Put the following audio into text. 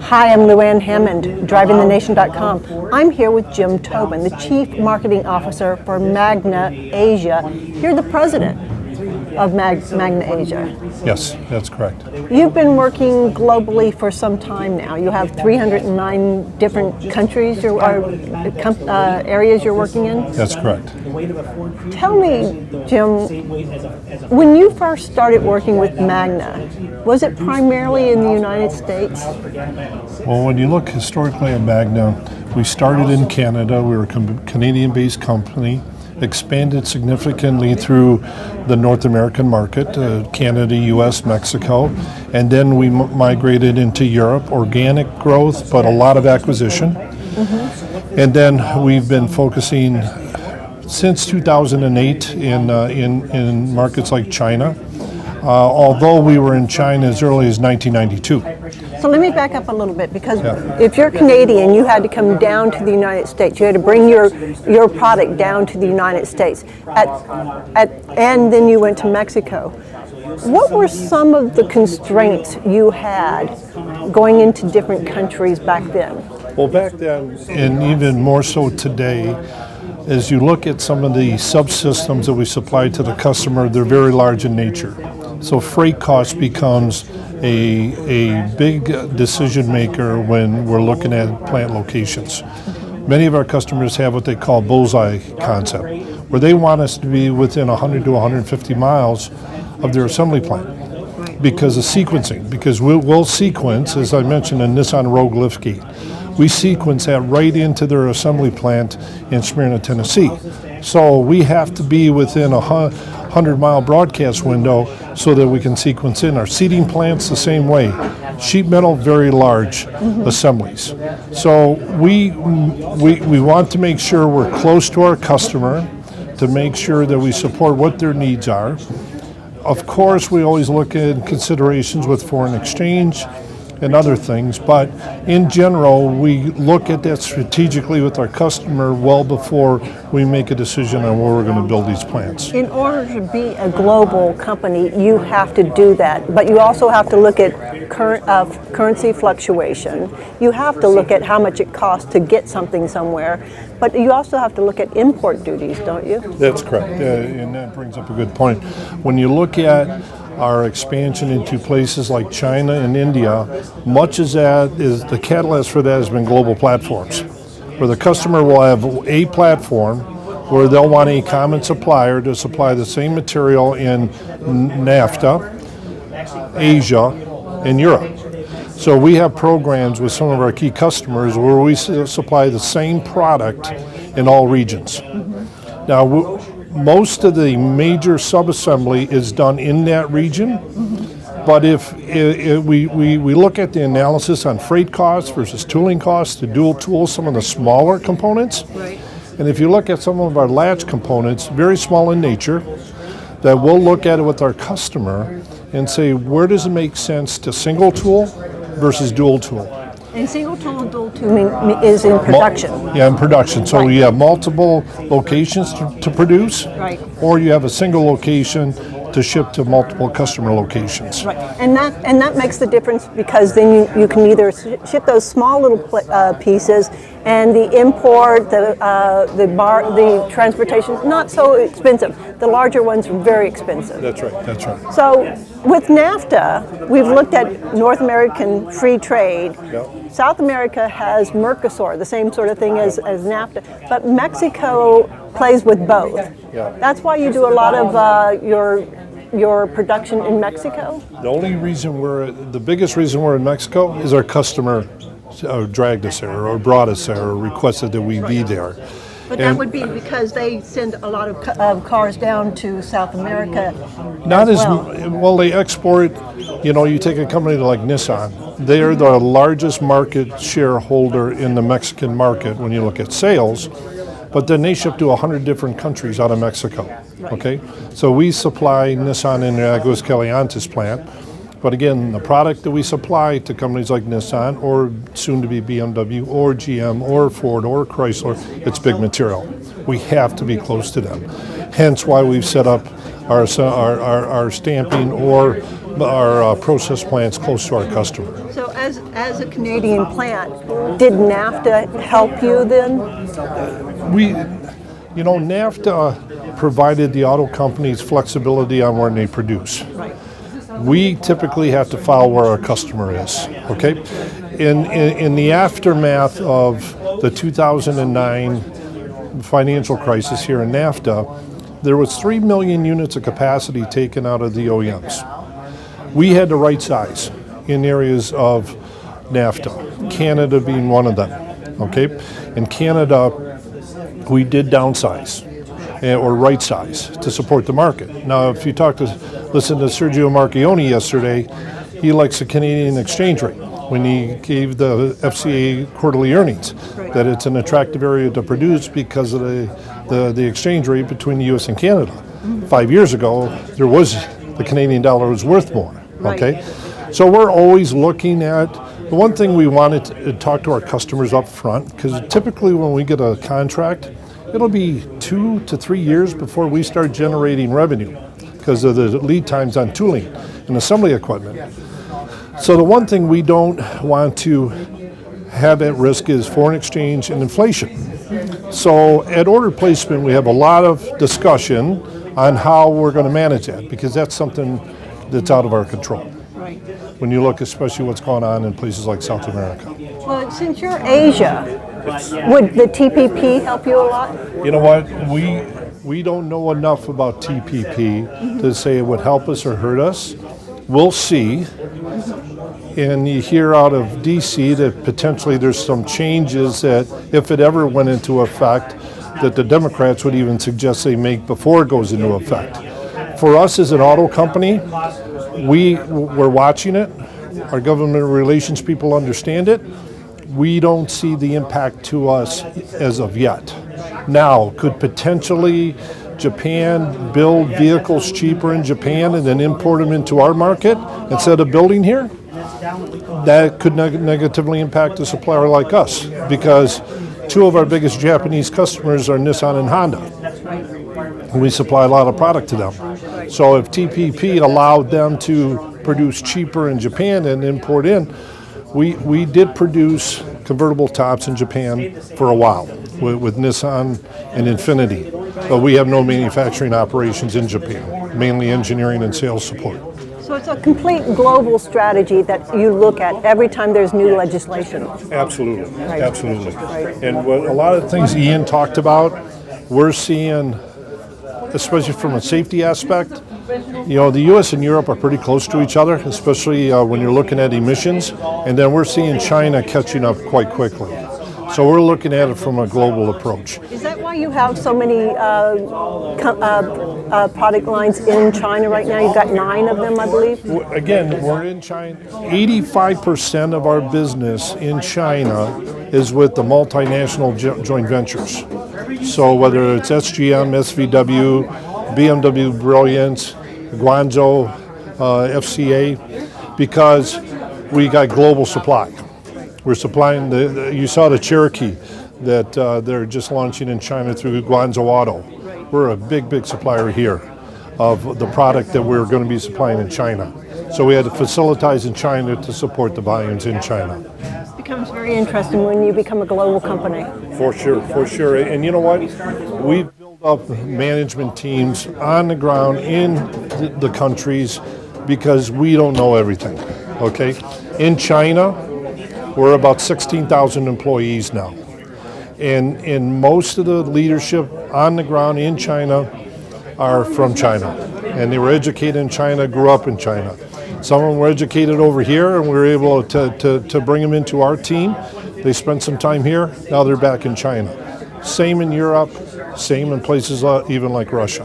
Hi, I'm Luann Hammond, DrivingTheNation.com. I'm here with Jim Tobin, the Chief Marketing Officer for Magna Asia. You're the president of Magna Asia. Yes, that's correct. You've been working globally for some time now. You have 309 different countries, areas you're working in? That's correct. Tell me, Jim, when you first started working with Magna, was it primarily in the United States? Well, when you look historically at Magna, we started in Canada. We were a Canadian-based company, expanded significantly through the North American market, Canada, US, Mexico, and then we migrated into Europe, organic growth, but a lot of acquisition. Mm-hmm. And then we've been focusing since 2008 in markets like China, although we were in China as early as 1992. So let me back up a little bit, because if you're Canadian, you had to come down to the United States. You had to bring your product down to the United States, and then you went to Mexico. What were some of the constraints you had going into different countries back then? Well, back then, and even more so today, as you look at some of the subsystems that we supply to the customer, they're very large in nature. So freight cost becomes a big decision maker when we're looking at plant locations. Many of our customers have what they call bullseye concept, where they want us to be within 100 to 150 miles of their assembly plant because of sequencing. Because we'll sequence, as I mentioned, in Nissan Rogue liftgate. We sequence that right into their assembly plant in Smyrna, Tennessee. So we have to be within a 100-mile broadcast window so that we can sequence in. Our seating plants the same way. Sheet metal, very large assemblies. So we want to make sure we're close to our customer to make sure that we support what their needs are. Of course, we always look at considerations with foreign exchange and other things, but in general, we look at that strategically with our customer well before we make a decision on where we're going to build these plants. In order to be a global company, you have to do that, but you also have to look at currency fluctuation. You have to look at how much it costs to get something somewhere, but you also have to look at import duties, don't you? That's correct, and that brings up a good point. When you look at our expansion into places like China and India, much of that is the catalyst for that has been global platforms, where the customer will have a platform where they'll want a common supplier to supply the same material in NAFTA, Asia, and Europe. So we have programs with some of our key customers where we supply the same product in all regions. Mm-hmm. Now, most of the major subassembly is done in that region, but if we look at the analysis on freight costs versus tooling costs to dual tool some of the smaller components, and if you look at some of our latch components, very small in nature, that we'll look at it with our customer and say, where does it make sense to single tool versus dual tool? And single tool and dual tool is in production. Yeah, in production. So you have multiple locations to produce, or you have a single location to ship to multiple customer locations. Right, and that makes the difference, because then you can either ship those small little pieces, and the import, the transportation, not so expensive. The larger ones are very expensive. That's right, that's right. So with NAFTA, we've looked at North American free trade. Yep. South America has Mercosur, the same sort of thing as NAFTA, but Mexico plays with both. Yeah. That's why you do a lot of your production in Mexico? The biggest reason we're in Mexico is our customer dragged us there, or brought us there, or requested that we be there. But that would be because they send a lot of cars down to South America. Not as well. They export. You take a company like Nissan. They are the largest market shareholder in the Mexican market when you look at sales. But then they ship to 100 different countries out of Mexico. Okay, so we supply Nissan in the Aguascalientes plant. But again, the product that we supply to companies like Nissan, or soon to be BMW, or GM, or Ford, or Chrysler, it's big material. We have to be close to them. Hence why we've set up our stamping or our process plants close to our customer. So as a Canadian plant, did NAFTA help you then? NAFTA provided the auto companies flexibility on where they produce. Right. We typically have to follow where our customer is, okay? In the aftermath of the 2009 financial crisis here in NAFTA, there was 3 million units of capacity taken out of the OEMs. We had the right size in areas of NAFTA, Canada being one of them, okay? In Canada, we did downsize or right size to support the market. Now, if you listen to Sergio Marchionne yesterday, he likes the Canadian exchange rate when he gave the FCA quarterly earnings, that it's an attractive area to produce because of the exchange rate between the U.S. and Canada. 5 years ago, the Canadian dollar was worth more, okay? So we're always looking at, the one thing we wanted to talk to our customers up front, because typically when we get a contract, it'll be 2 to 3 years before we start generating revenue because of the lead times on tooling and assembly equipment. So the one thing we don't want to have at risk is foreign exchange and inflation. So at order placement, we have a lot of discussion on how we're going to manage that, because that's something that's out of our control. Right. When you look especially what's going on in places like South America. Well, since you're Asia, would the TPP help you a lot? You know what? We don't know enough about TPP to say it would help us or hurt us. We'll see. And you hear out of DC that potentially there's some changes that, if it ever went into effect, that the Democrats would even suggest they make before it goes into effect. For us as an auto company, we're watching it. Our government relations people understand it. We don't see the impact to us as of yet. Now, could potentially Japan build vehicles cheaper in Japan and then import them into our market instead of building here? That could negatively impact a supplier like us, because two of our biggest Japanese customers are Nissan and Honda. We supply a lot of product to them. So if TPP allowed them to produce cheaper in Japan and import in, we did produce convertible tops in Japan for a while with Nissan and Infiniti, but we have no manufacturing operations in Japan, mainly engineering and sales support. So it's a complete global strategy that you look at every time there's new legislation. Absolutely, Right. absolutely. Right. And what a lot of the things Ian talked about, we're seeing, especially from a safety aspect, the U.S. and Europe are pretty close to each other, especially when you're looking at emissions, and then we're seeing China catching up quite quickly. So we're looking at it from a global approach. Is that why you have so many product lines in China right now? You've got 9 of them, I believe. Again, we're in China. 85% of our business in China is with the multinational joint ventures. So whether it's SGM, SVW, BMW Brilliance, Guangzhou, FCA, because we got global supply. We're supplying you saw the Cherokee that they're just launching in China through Guangzhou Auto. We're a big supplier here of the product that we're going to be supplying in China. So we had to facilitize in China to support the volumes in China. It becomes very interesting when you become a global company. For sure. And you know what? We've built up management teams on the ground in the countries because we don't know everything, okay? In China, we're about 16,000 employees now. And most of the leadership on the ground in China are from China. And they were educated in China, grew up in China. Some of them were educated over here, and we were able to bring them into our team. They spent some time here, now they're back in China. Same in Europe, same in places even like Russia.